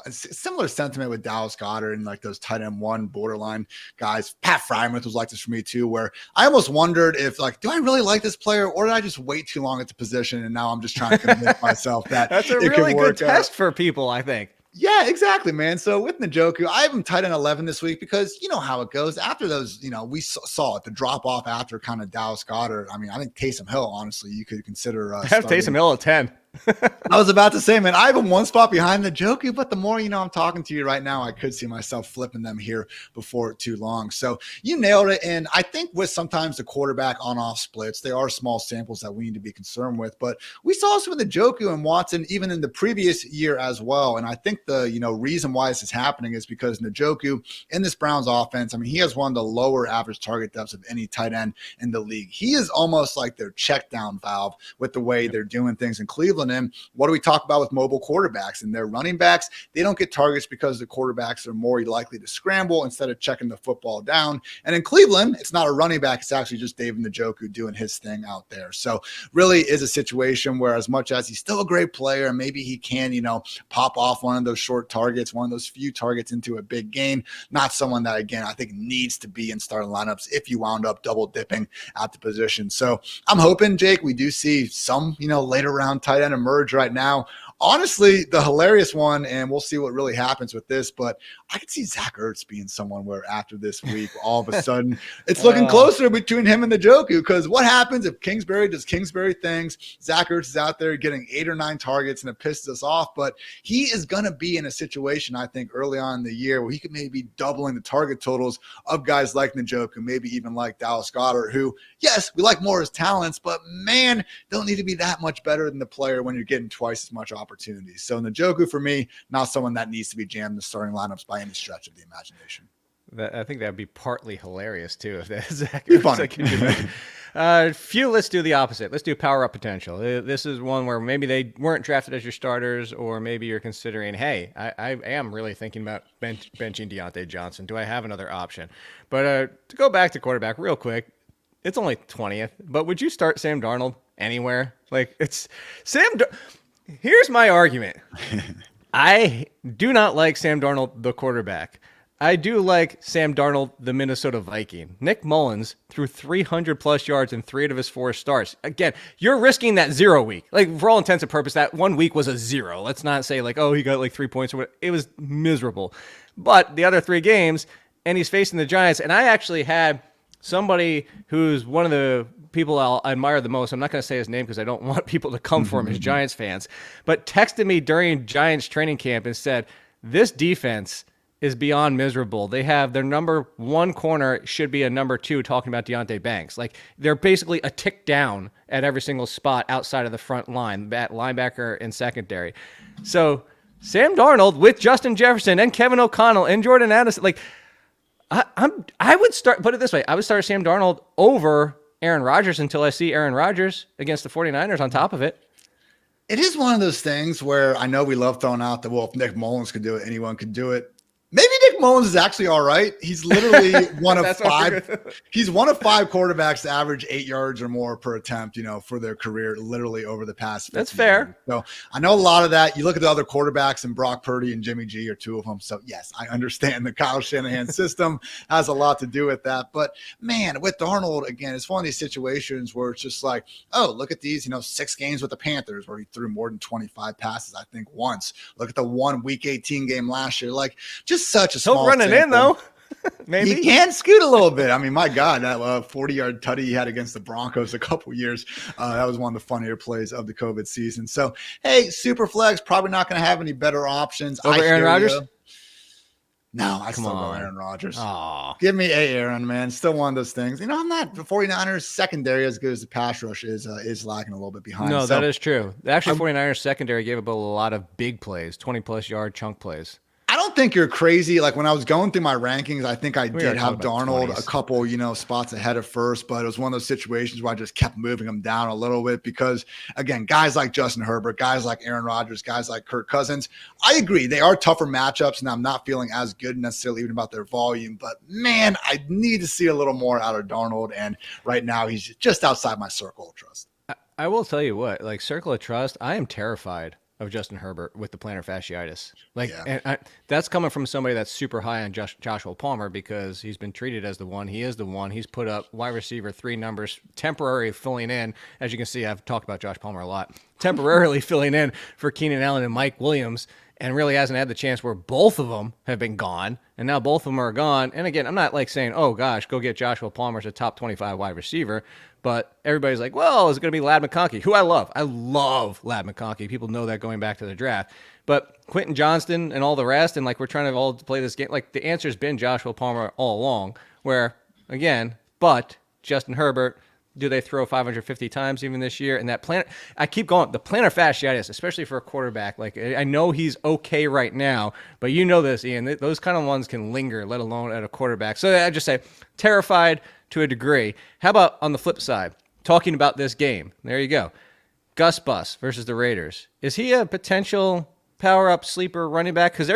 similar sentiment with Dallas Goedert and like those tight end 1 borderline guys. Pat Frymouth was like this for me too, where I almost wondered if like, do I really like this player or did I just wait too long at the position? And now I'm just trying to convince myself that that's a really good test for people, I think. Yeah, exactly, man. So with Njoku, I have him tight end 11 this week because you know how it goes. After those, we saw it, the drop off after kind of Dallas Goedert. I mean, I think Taysom Hill, honestly, you could consider. I have Taysom Hill at 10. I was about to say, man, I have him one spot behind Njoku, but the more I'm talking to you right now, I could see myself flipping them here before too long. So you nailed it. And I think with sometimes the quarterback on-off splits, there are small samples that we need to be concerned with. But we saw this with Njoku and Watson even in the previous year as well. And I think the reason why this is happening is because Njoku in this Browns offense, I mean, he has one of the lower average target depths of any tight end in the league. He is almost like their check down valve with the way they're doing things in Cleveland. And what do we talk about with mobile quarterbacks and their running backs? They don't get targets because the quarterbacks are more likely to scramble instead of checking the football down. And in Cleveland, it's not a running back. It's actually just David Njoku doing his thing out there. So really is a situation where as much as he's still a great player, and maybe he can, pop off one of those short targets, one of those few targets into a big gain, not someone that, again, I think needs to be in starting lineups if you wound up double dipping at the position. So I'm hoping, Jake, we do see some, later round tight end emerge right now. Honestly, the hilarious one, and we'll see what really happens with this, but I could see Zach Ertz being someone where after this week, all of a sudden, it's looking closer between him and Njoku, because what happens if Kingsbury does Kingsbury things? Zach Ertz is out there getting 8 or 9 targets, and it pisses us off, but he is going to be in a situation, I think, early on in the year where he could maybe be doubling the target totals of guys like Njoku, maybe even like Dallas Goedert, who, yes, we like more of his talents, but man, don't need to be that much better than the player when you're getting twice as much opportunities. So Njoku, for me, not someone that needs to be jammed in the starting lineups by any stretch of the imagination. I think that would be partly hilarious too if that's let's do the opposite. Let's do power up potential. This is one where maybe they weren't drafted as your starters, or maybe you're considering, hey, I am really thinking about benching Diontae Johnson. Do I have another option? But to go back to quarterback real quick, it's only 20th, but would you start Sam Darnold anywhere? Like, it's here's my argument. I do not like Sam Darnold, the quarterback. I do like Sam Darnold, the Minnesota Viking. Nick Mullins threw 300-plus yards in 3 of his 4 starts. Again, you're risking that 0 week. Like, for all intents and purposes, that 1 week was a 0. Let's not say, like, oh, he got, like, 3 points or whatever. It was miserable. But the other 3 games, and he's facing the Giants, and I actually had somebody who's one of the people I admire the most. I'm not going to say his name because I don't want people to come for him as Giants fans, but texted me during Giants training camp and said, this defense is beyond miserable. They have their number 1 corner should be a number 2, talking about Deonte Banks. Like, they're basically a tick down at every single spot outside of the front line, linebacker and secondary. So Sam Darnold with Justin Jefferson and Kevin O'Connell and Jordan Addison, like, I would start, put it this way, I would start Sam Darnold over Aaron Rodgers until I see Aaron Rodgers against the 49ers on top of it. It is one of those things where I know we love throwing out that, well, if Nick Mullins could do it, anyone could do it. Maybe Nick Mullins is actually all right. He's literally one of 5. He's one of 5 quarterbacks to average 8 yards or more per attempt, for their career, literally over the past 15 That's fair. years. So I know a lot of that. You look at the other quarterbacks, and Brock Purdy and Jimmy G are 2 of them. So yes, I understand the Kyle Shanahan system has a lot to do with that. But man, with Darnold, again, it's one of these situations where it's just like, oh, look at these, 6 games with the Panthers where he threw more than 25 passes, I think once. Look at the 1 Week 18 game last year. Like, just such a small He'll run it in, though. Maybe he can scoot a little bit. I mean, my God, that 40-yard tutty he had against the Broncos a couple years, that was one of the funnier plays of the COVID season. So, hey, Superflex, probably not going to have any better options. Over Aaron Rodgers? No, I still go on. Aaron Rodgers. Aw. Give me Aaron, man. Still one of those things. You know, I'm not the 49ers secondary as good as the pass rush is lagging a little bit behind. No, So that is true. Actually, 49ers secondary gave up a lot of big plays, 20-plus yard chunk plays. I don't think you're crazy. Like when I was going through my rankings, I think I did have talking about Darnold 20s. a couple, spots ahead of first, but it was one of those situations where I just kept moving him down a little bit because, again, guys like Justin Herbert, guys like Aaron Rodgers, guys like Kirk Cousins, I agree. They are tougher matchups, and I'm not feeling as good necessarily even about their volume, but man, I need to see a little more out of Darnold, and right now he's just outside my circle of trust. I will tell you what, like circle of trust, I am terrified of Justin Herbert with the plantar fasciitis. That's coming from somebody that's super high on Joshua Palmer because he's been treated as the one. He is the one. He's put up wide receiver 3 numbers, temporarily filling in. As you can see, I've talked about Josh Palmer a lot. Temporarily filling in for Keenan Allen and Mike Williams, and really hasn't had the chance where both of them have been gone, and now both of them are gone. And again, I'm not like saying, oh gosh, go get Joshua Palmer as a top 25 wide receiver. But everybody's like, well, is it going to be Ladd McConkey, who I love. I love Ladd McConkey. People know that going back to the draft. But Quentin Johnston and all the rest, and like we're trying to all play this game, like the answer's been Joshua Palmer all along, where, again, but Justin Herbert, do they throw 550 times even this year? And that I keep going, the plantar fasciitis, especially for a quarterback, like I know he's okay right now, but you know this, Ian, those kind of ones can linger, let alone at a quarterback. So I just say terrified to a degree. How about on the flip side, talking about this game? There you go. Gus Bus versus the Raiders. Is he a potential power-up sleeper running back? Because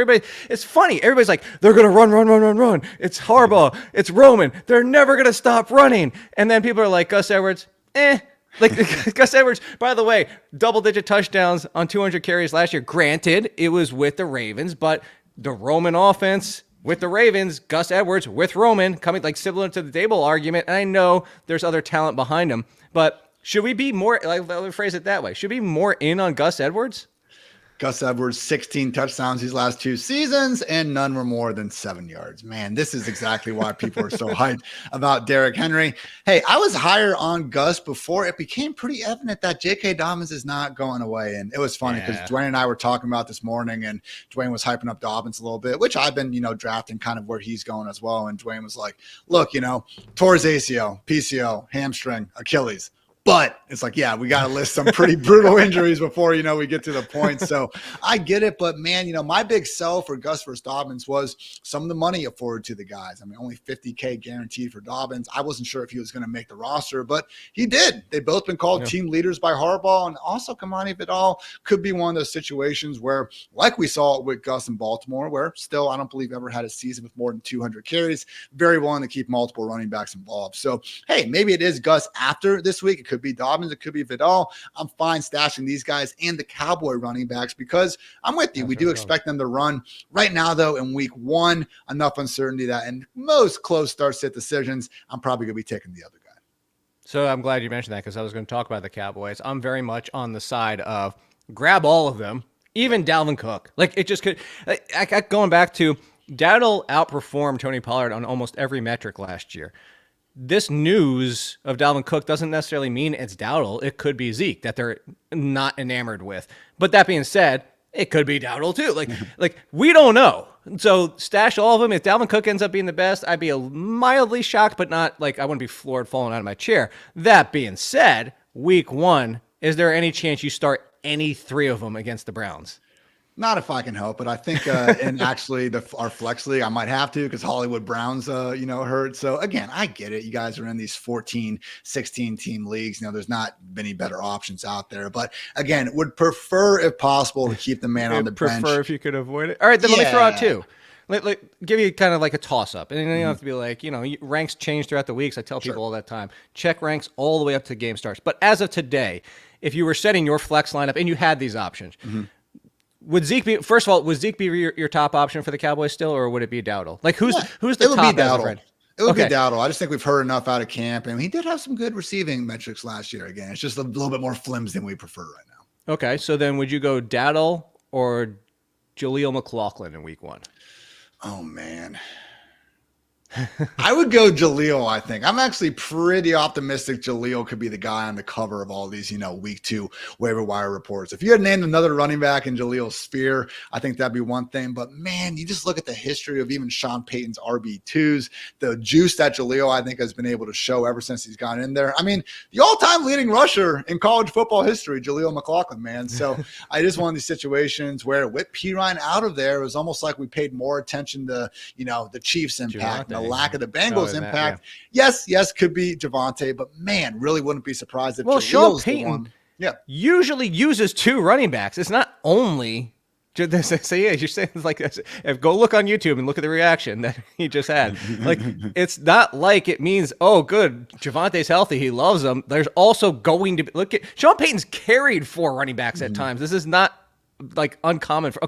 it's funny. Everybody's like, they're going to run. It's Harbaugh. It's Roman. They're never going to stop running. And then people are like, Gus Edwards, Like Gus Edwards, by the way, double-digit touchdowns on 200 carries last year. Granted, it was with the Ravens, but the Roman offense with the Ravens, Gus Edwards with Roman, coming like similar to the Dable argument. And I know there's other talent behind him, but should we be more, like, let me phrase it that way, should we be more in on Gus Edwards? Gus Edwards, 16 touchdowns these last 2 seasons, and none were more than 7 yards. Man, this is exactly why people are so hyped about Derrick Henry. Hey, I was higher on Gus before it became pretty evident that J.K. Dobbins is not going away. And it was funny because Dwayne and I were talking about this morning, and Dwayne was hyping up Dobbins a little bit, which I've been, drafting kind of where he's going as well. And Dwayne was like, look, tore his ACL, PCL, hamstring, Achilles. But it's like, yeah, we got to list some pretty brutal injuries before, we get to the point. So I get it. But, man, my big sell for Gus versus Dobbins was some of the money afforded to the guys. I mean, only $50K guaranteed for Dobbins. I wasn't sure if he was going to make the roster, but he did. They've both been called team leaders by Harbaugh. And also, Kamani Vidal could be one of those situations where, like we saw with Gus in Baltimore, where still I don't believe ever had a season with more than 200 carries, very willing to keep multiple running backs involved. So, hey, maybe it is Gus after this week. It could be Dobbins, it could be Vidal. I'm fine stashing these guys and the Cowboy running backs because I'm with you. We do expect them to run. Right now, though, in week 1, enough uncertainty that in most close start-sit decisions, I'm probably going to be taking the other guy. So I'm glad you mentioned that because I was going to talk about the Cowboys. I'm very much on the side of grab all of them, even Dalvin Cook. Like it just could. I kept going back to Darnold outperformed Tony Pollard on almost every metric last year. This news of Dalvin Cook doesn't necessarily mean it's Darnold. It could be Zeke that they're not enamored with. But that being said, it could be Darnold too. Like we don't know. So stash all of them. If Dalvin Cook ends up being the best, I'd be mildly shocked, but not like I wouldn't be floored falling out of my chair. That being said, week 1, is there any chance you start any 3 of them against the Browns? Not if I can help it. I think, and actually our flex league, I might have to because Hollywood Browns, hurt. So again, I get it. You guys are in these 14, 16 team leagues. There's not many better options out there, but again, would prefer if possible to keep the man on the bench. Prefer if you could avoid it. All right, then let me throw out 2. Give you kind of like a toss-up. And you don't have to be like, ranks change throughout the weeks. I tell people all that time. Check ranks all the way up to the game starts. But as of today, if you were setting your flex lineup and you had these options, would Zeke be, first of all, would Zeke be your top option for the Cowboys still, or would it be Dowdle? Like, who's the top? It would be Dowdle. I just think we've heard enough out of camp, and he did have some good receiving metrics last year. Again, it's just a little bit more flimsy than we prefer right now. Okay, so then would you go Dowdle or Jaleel McLaughlin in week 1? Oh, man. I would go Jaleel, I think. I'm actually pretty optimistic Jaleel could be the guy on the cover of all these, week 2 waiver wire reports. If you had named another running back in Jaleel's sphere, I think that'd be one thing. But man, you just look at the history of even Sean Payton's RB2s, the juice that Jaleel, I think, has been able to show ever since he's gone in there. I mean, the all-time leading rusher in college football history, Jaleel McLaughlin, man. So I just one of these situations where with Pirine out of there, it was almost like we paid more attention to, the Chiefs' impact, the lack of the Bengals impact. Yes, could be Javonte, but man, really wouldn't be surprised if Sean Payton usually uses 2 running backs. It's not only so you're saying it's like this. If go look on YouTube and look at the reaction that he just had. Like it's not like it means, oh, good, Javonte's healthy, he loves them. There's also going to be look at Sean Payton's carried 4 running backs at times. This is not like uncommon for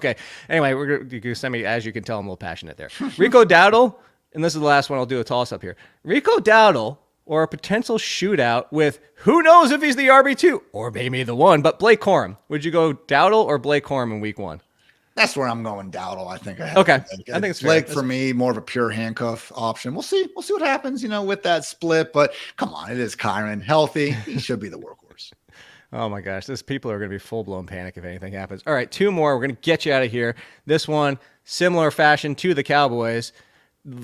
anyway, you can send me, as you can tell, I'm a little passionate there. Rico Dowdle. And this is the last one. I'll do a toss-up here. Rico Dowdle or a potential shootout with who knows if he's the RB2 or maybe the 1, but Blake Corum. Would you go Dowdle or Blake Corum in week 1? That's where I'm going Dowdle, I think. I think it's Blake, for me, more of a pure handcuff option. We'll see what happens, with that split. But come on, it is Kyron. Healthy. He should be the workhorse. Oh my gosh, people are going to be full-blown panic if anything happens. All right, 2 more. We're going to get you out of here. This one, similar fashion to the Cowboys.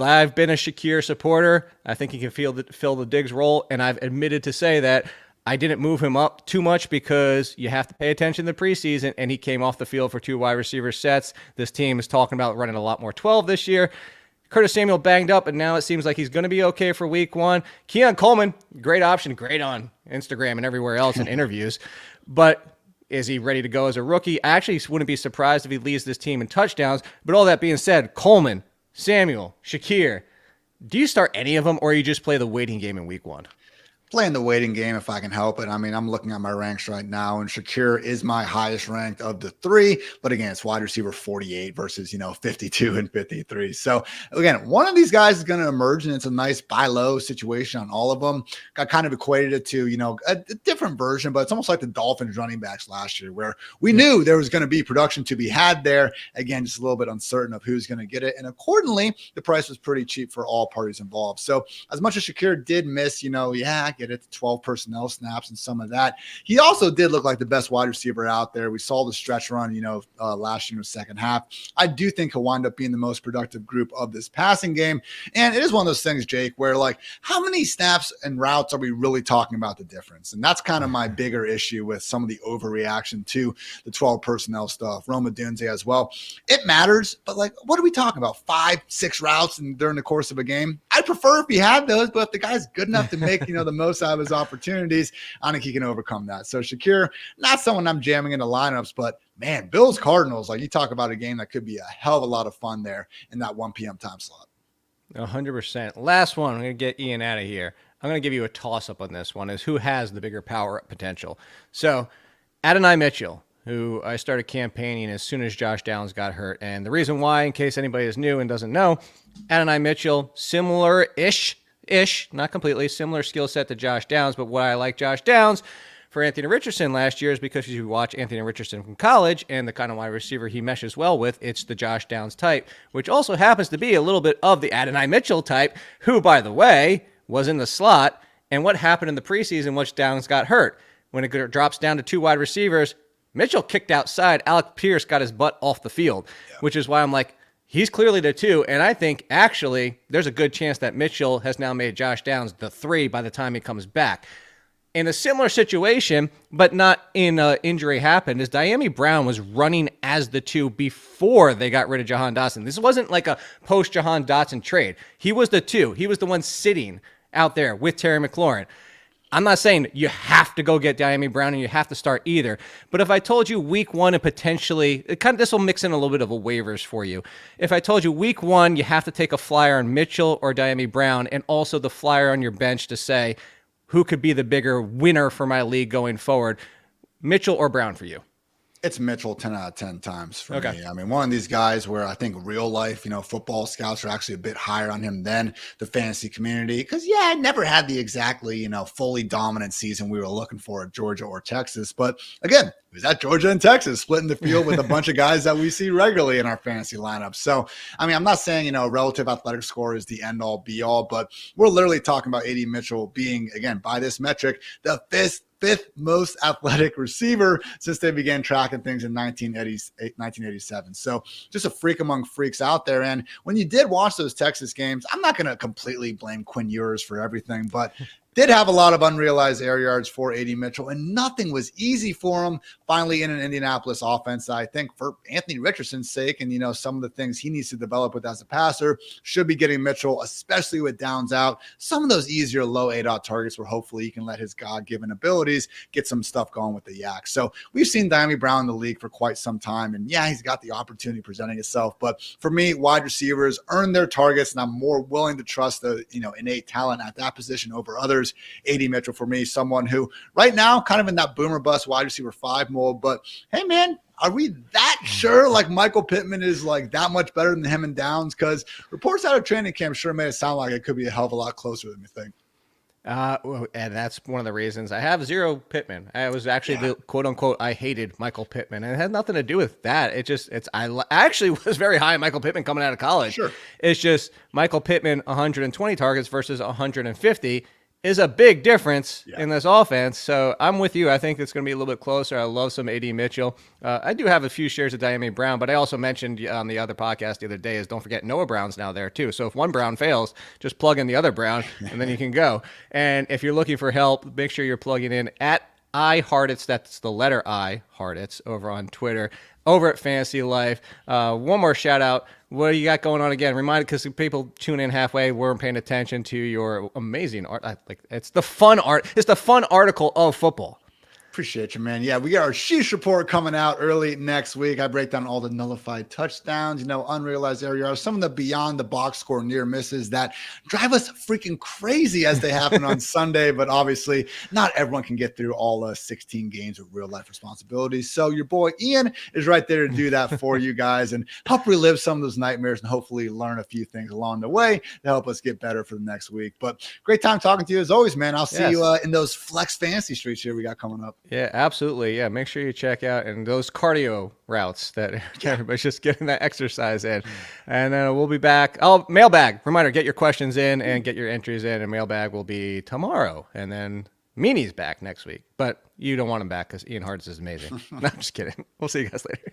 I've been a Shakir supporter. I think he can fill the Diggs role, and I've admitted to say that I didn't move him up too much because you have to pay attention to the preseason, and he came off the field for 2 wide receiver sets. This team is talking about running a lot more 12 this year. Curtis Samuel banged up, and now it seems like he's going to be okay for week 1. Keon Coleman, great option, great on Instagram and everywhere else in interviews, but is he ready to go as a rookie? I actually wouldn't be surprised if he leads this team in touchdowns, but all that being said, Coleman, Samuel, Shakir, do you start any of them or you just play the waiting game in week 1? Playing the waiting game if I can help it. I mean, I'm looking at my ranks right now, and Shakir is my highest ranked of the 3. But again, it's wide receiver 48 versus, 52 and 53. So again, one of these guys is going to emerge, and it's a nice buy low situation on all of them. I kind of equated it to, a different version, but it's almost like the Dolphins running backs last year where we knew there was going to be production to be had there. Again, just a little bit uncertain of who's going to get it. And accordingly, the price was pretty cheap for all parties involved. So as much as Shakir did miss, get it to 12 personnel snaps and some of that, he also did look like the best wide receiver out there. We saw the stretch run, last year in the second half. I do think he'll wind up being the most productive group of this passing game. And it is one of those things, Jake, where like, how many snaps and routes are we really talking about the difference? And that's kind of my bigger issue with some of the overreaction to the 12 personnel stuff. Roma Dunze as well. It matters, but like, what are we talking about? 5-6 routes during the course of a game? I'd prefer if he had those, but if the guy's good enough to make, the most out of his opportunities, I think he can overcome that. So Shakir, not someone I'm jamming into lineups, but man, Bills Cardinals, like you talk about a game that could be a hell of a lot of fun there in that 1 p.m. time slot. 100%. Last one, I'm going to get Ian out of here. I'm going to give you a toss-up on this one, is who has the bigger power potential. So Adonai Mitchell, who I started campaigning as soon as Josh Downs got hurt. And the reason why, in case anybody is new and doesn't know, Adonai Mitchell, similar-ish, not completely, similar skill set to Josh Downs. But what I like Josh Downs for Anthony Richardson last year is because you watch Anthony Richardson from college and the kind of wide receiver he meshes well with, it's the Josh Downs type, which also happens to be a little bit of the Adonai Mitchell type, who, by the way, was in the slot. And what happened in the preseason once Downs got hurt? When it drops down to 2 wide receivers, Mitchell kicked outside. Alec Pierce got his butt off the field, which is why I'm like, he's clearly the 2, and I think actually there's a good chance that Mitchell has now made Josh Downs the 3 by the time he comes back. In a similar situation, but not in injury happened, is Diami Brown was running as the 2 before they got rid of Jahan Dotson. This wasn't like a post-Jahan Dotson trade. He was the 2. He was the one sitting out there with Terry McLaurin. I'm not saying you have to go get Diami Brown and you have to start either. But if I told you week 1 and potentially, this will mix in a little bit of a waivers for you. If I told you week 1, you have to take a flyer on Mitchell or Diami Brown, and also the flyer on your bench to say who could be the bigger winner for my league going forward, Mitchell or Brown for you? It's Mitchell 10 out of 10 times for Okay. me. I mean, one of these guys where I think real life, football scouts are actually a bit higher on him than the fantasy community. Because, I never had the exactly, fully dominant season we were looking for at Georgia or Texas. But again, he was at Georgia and Texas, splitting the field with a bunch of guys that we see regularly in our fantasy lineup. So, I mean, I'm not saying, relative athletic score is the end all be all, but we're literally talking about AD Mitchell being, again, by this metric, the fifth most athletic receiver since they began tracking things in 1987. So just a freak among freaks out there. And when you did watch those Texas games, I'm not going to completely blame Quinn Ewers for everything, but did have a lot of unrealized air yards for AD Mitchell, and nothing was easy for him finally in an Indianapolis offense. I think for Anthony Richardson's sake and, some of the things he needs to develop with as a passer should be getting Mitchell, especially with downs out, some of those easier low A-dot targets where hopefully he can let his God-given abilities get some stuff going with the yak. So we've seen Diontae Brown in the league for quite some time, and he's got the opportunity presenting itself. But for me, wide receivers earn their targets, and I'm more willing to trust the innate talent at that position over others. AD Mitchell for me, someone who right now kind of in that boomer bust wide receiver 5 mold. But hey, man, are we that sure like Michael Pittman is like that much better than him in downs? Because reports out of training camp sure made it sound like it could be a hell of a lot closer than we think. And that's one of the reasons I have zero Pittman. I was actually the quote unquote, I hated Michael Pittman, and it had nothing to do with that. I actually was very high on Michael Pittman coming out of college. Sure. It's just Michael Pittman, 120 targets versus 150 is a big difference in this offense. So I'm with you. I think it's going to be a little bit closer. I love some AD Mitchell. I do have a few shares of Diontae Brown, but I also mentioned on the other podcast the other day is don't forget Noah Brown's now there too. So if one Brown fails, just plug in the other Brown and then you can go. And if you're looking for help, make sure you're plugging in at Hartitz. That's the letter I, Hartitz, over on Twitter, over at Fantasy Life. One more shout out. What do you got going on again? Reminded because people tune in halfway, weren't paying attention to your amazing art. It's the fun art. It's the fun article of football. Appreciate you, man. Yeah, we got our Sheesh report coming out early next week. I break down all the nullified touchdowns, unrealized air yards, some of the beyond the box score near misses that drive us freaking crazy as they happen on Sunday. But obviously, not everyone can get through all 16 games with real life responsibilities. So your boy Ian is right there to do that for you guys and help relive some of those nightmares and hopefully learn a few things along the way to help us get better for the next week. But great time talking to you as always, man. I'll see you in those flex fantasy streets here we got coming up. Yeah, absolutely. Yeah, make sure you check out and those cardio routes that everybody's just getting that exercise in. And we'll be back. Oh, mailbag. Reminder, get your questions in and get your entries in. And mailbag will be tomorrow. And then Meanie's back next week. But you don't want him back because Ian Hartitz is amazing. No, I'm just kidding. We'll see you guys later.